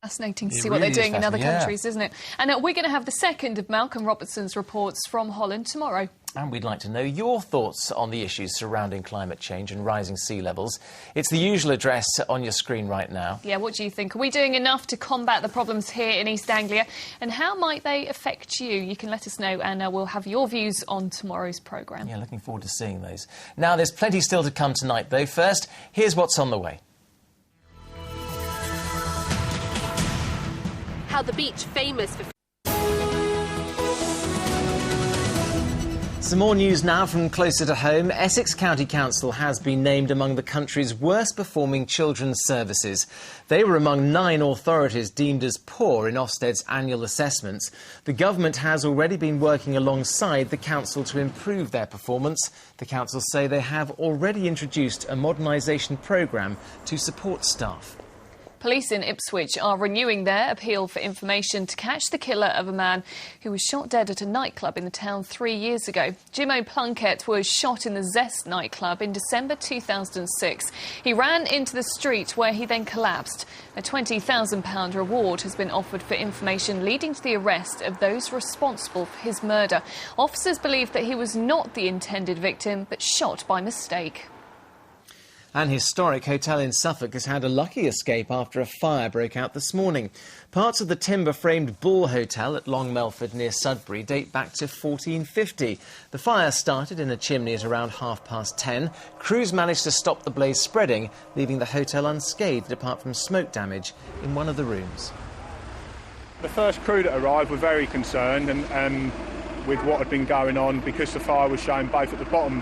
Fascinating to see what they're doing in other countries, isn't it? And we're going to have the second of Malcolm Robertson's reports from Holland tomorrow. And we'd like to know your thoughts on the issues surrounding climate change and rising sea levels. It's the usual address on your screen right now. Yeah, what do you think? Are we doing enough to combat the problems here in East Anglia? And how might they affect you? You can let us know, and we'll have your views on tomorrow's programme. Yeah, looking forward to seeing those. Now, there's plenty still to come tonight, though. First, here's what's on the way. How the beach famous for... Some more news now from closer to home. Essex County Council has been named among the country's worst performing children's services. They were among 9 authorities deemed as poor in Ofsted's annual assessments. The government has already been working alongside the council to improve their performance. The council say they have already introduced a modernisation programme to support staff. Police in Ipswich are renewing their appeal for information to catch the killer of a man who was shot dead at a nightclub in the town 3 years ago. Jimmo Plunkett was shot in the Zest nightclub in December 2006. He ran into the street where he then collapsed. A £20,000 reward has been offered for information leading to the arrest of those responsible for his murder. Officers believe that he was not the intended victim, but shot by mistake. An historic hotel in Suffolk has had a lucky escape after a fire broke out this morning. Parts of the timber-framed Bull Hotel at Long Melford near Sudbury date back to 1450. The fire started in a chimney at around 10:30. Crews managed to stop the blaze spreading, leaving the hotel unscathed apart from smoke damage in one of the rooms. The first crew that arrived were very concerned and with what had been going on, because the fire was showing both at the bottom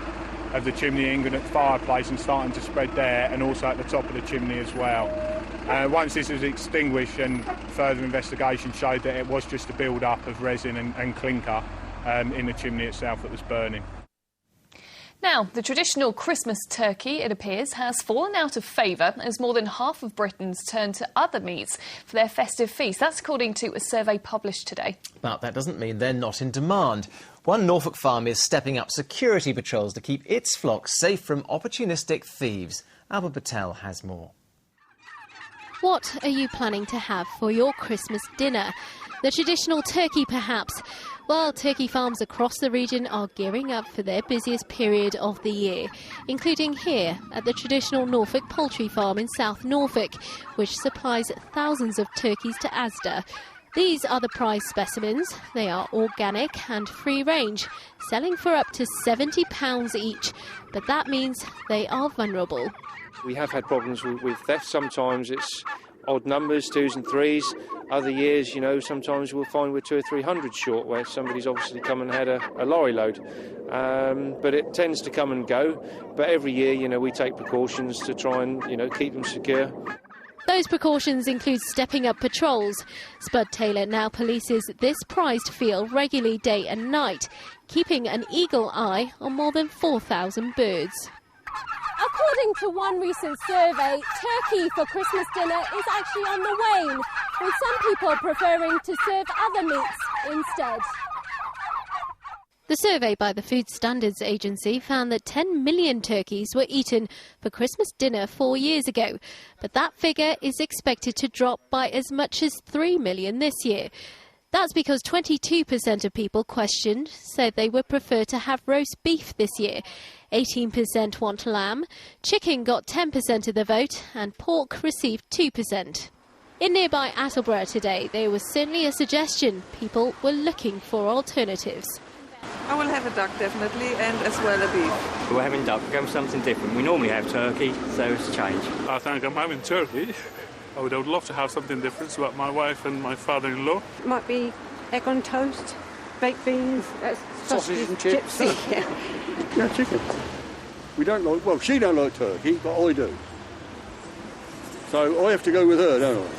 of the chimney and at the fireplace and starting to spread there, and also at the top of the chimney as well. Once this was extinguished and further investigation showed that it was just a build-up of resin and clinker in the chimney itself that was burning. Now, the traditional Christmas turkey, it appears, has fallen out of favour as more than half of Britons turn to other meats for their festive feast. That's according to a survey published today. But that doesn't mean they're not in demand. One Norfolk farm is stepping up security patrols to keep its flock safe from opportunistic thieves. Albert Patel has more. What are you planning to have for your Christmas dinner? The traditional turkey, perhaps? Well, turkey farms across the region are gearing up for their busiest period of the year, including here at the traditional Norfolk poultry farm in South Norfolk, which supplies thousands of turkeys to Asda. These are the prize specimens. They are organic and free range, selling for up to £70 each, but that means they are vulnerable. We have had problems with theft. Sometimes it's odd numbers, 2s and 3s. Other years, sometimes we'll find we're 200 or 300 short, where somebody's obviously come and had a lorry load. But it tends to come and go. But every year, we take precautions to try and, keep them secure. Those precautions include stepping up patrols. Spud Taylor now polices this prized field regularly day and night, keeping an eagle eye on more than 4,000 birds. According to one recent survey, turkey for Christmas dinner is actually on the wane, with some people preferring to serve other meats instead. The survey by the Food Standards Agency found that 10 million turkeys were eaten for Christmas dinner 4 years ago, but that figure is expected to drop by as much as 3 million this year. That's because 22% of people questioned said they would prefer to have roast beef this year. 18% want lamb, chicken got 10% of the vote, and pork received 2%. In nearby Attleborough today, there was certainly a suggestion people were looking for alternatives. I will have a duck, definitely, and as well a beef. We're having duck, we're going for something different. We normally have turkey, so it's a change. I think I'm having turkey. I would love to have something different, so my wife and my father-in-law. Might be egg on toast, baked beans, sausage and chips. Yeah, chicken. We don't like, well, she don't like turkey, but I do. So I have to go with her, don't I?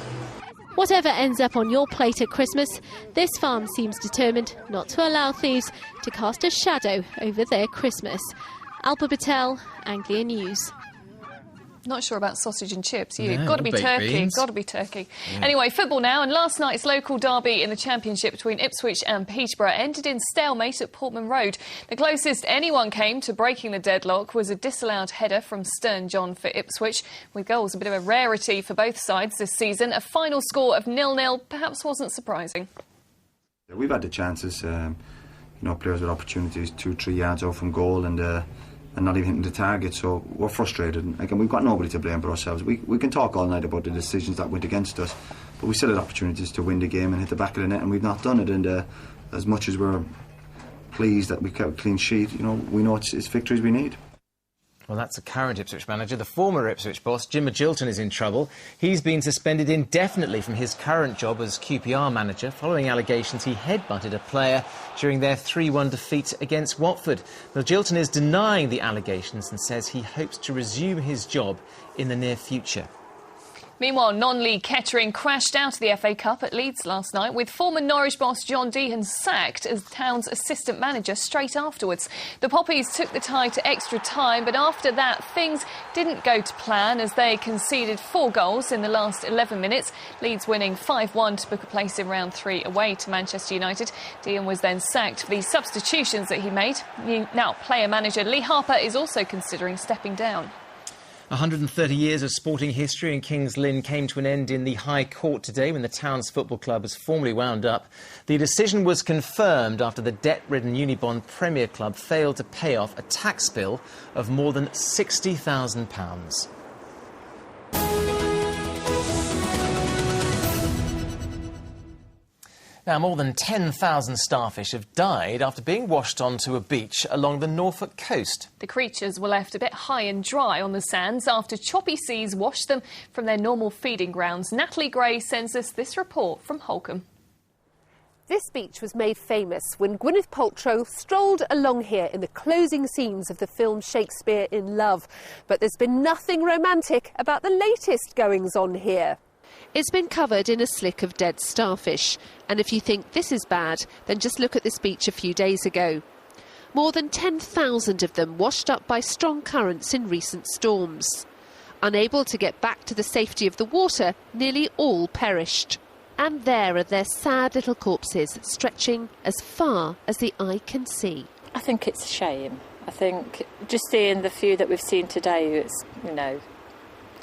Whatever ends up on your plate at Christmas, this farm seems determined not to allow thieves to cast a shadow over their Christmas. Alpa Patel, Anglia News. Not sure about sausage and chips. You've No, got to be baked turkey. beans. Got to be turkey. Anyway, football now. And last night's local derby in the Championship between Ipswich and Peterborough ended in stalemate at Portman Road. The closest anyone came to breaking the deadlock was a disallowed header from Stern John for Ipswich. With goals a bit of a rarity for both sides this season, a final score of 0-0 perhaps wasn't surprising. We've had the chances, players with opportunities 2-3 yards out from goal and not even hitting the target, so we're frustrated. And again, we've got nobody to blame but ourselves. We can talk all night about the decisions that went against us, but we still had opportunities to win the game and hit the back of the net, and we've not done it. And as much as we're pleased that we kept a clean sheet, we know it's victories we need. Well, that's the current Ipswich manager. The former Ipswich boss, Jim Magilton, is in trouble. He's been suspended indefinitely from his current job as QPR manager following allegations he headbutted a player during their 3-1 defeat against Watford. Magilton is denying the allegations and says he hopes to resume his job in the near future. Meanwhile, non-league Kettering crashed out of the FA Cup at Leeds last night, with former Norwich boss John Deehan sacked as the town's assistant manager straight afterwards. The Poppies took the tie to extra time, but after that, things didn't go to plan as they conceded 4 goals in the last 11 minutes. Leeds winning 5-1 to book a place in round 3 away to Manchester United. Deehan was then sacked for the substitutions that he made. Now, player-manager Lee Harper is also considering stepping down. 130 years of sporting history in King's Lynn came to an end in the High Court today when the town's football club was formally wound up. The decision was confirmed after the debt-ridden Unibond Premier Club failed to pay off a tax bill of more than £60,000. Now, more than 10,000 starfish have died after being washed onto a beach along the Norfolk coast. The creatures were left a bit high and dry on the sands after choppy seas washed them from their normal feeding grounds. Natalie Gray sends us this report from Holkham. This beach was made famous when Gwyneth Paltrow strolled along here in the closing scenes of the film Shakespeare in Love. But there's been nothing romantic about the latest goings-on here. It's been covered in a slick of dead starfish. And if you think this is bad, then just look at this beach a few days ago. More than 10,000 of them washed up by strong currents in recent storms. Unable to get back to the safety of the water, nearly all perished. And there are their sad little corpses stretching as far as the eye can see. I think it's a shame. I think just seeing the few that we've seen today, it's,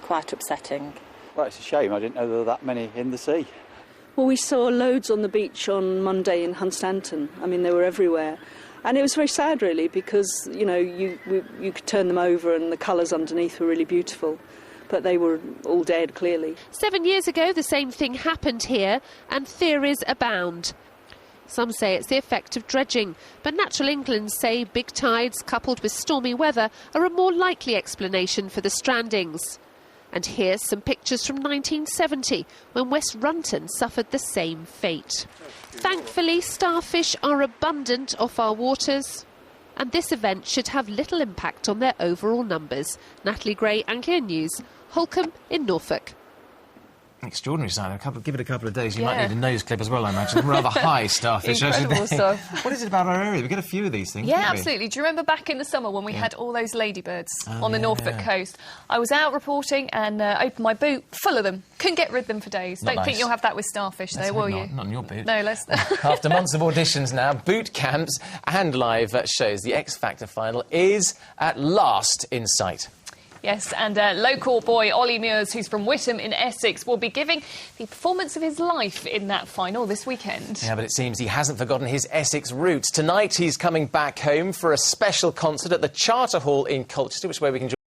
quite upsetting. Well, it's a shame. I didn't know there were that many in the sea. Well, we saw loads on the beach on Monday in Hunstanton. I mean, they were everywhere. And it was very sad, really, because, you could turn them over and the colours underneath were really beautiful. But they were all dead, clearly. 7 years ago, the same thing happened here, and theories abound. Some say it's the effect of dredging, but Natural England say big tides coupled with stormy weather are a more likely explanation for the strandings. And here's some pictures from 1970, when West Runton suffered the same fate. Thankfully, starfish are abundant off our waters, and this event should have little impact on their overall numbers. Natalie Gray, Anglia News, Holkham in Norfolk. Extraordinary sign. Give it a couple of days. You might need a nose clip as well, I imagine. Rather high starfish. Incredible stuff. What is it about our area? We get a few of these things. Yeah, absolutely. Do you remember back in the summer when we had all those ladybirds on the Norfolk coast? I was out reporting and opened my boot full of them. Couldn't get rid of them for days. Don't think you'll have that with starfish, though, will you? Not in your boot. No, let's. After months of auditions now, boot camps and live shows, the X Factor final is at last in sight. Yes, and local boy Ollie Muirs, who's from Witham in Essex, will be giving the performance of his life in that final this weekend. Yeah, but it seems he hasn't forgotten his Essex roots. Tonight he's coming back home for a special concert at the Charter Hall in Colchester, which is where we can join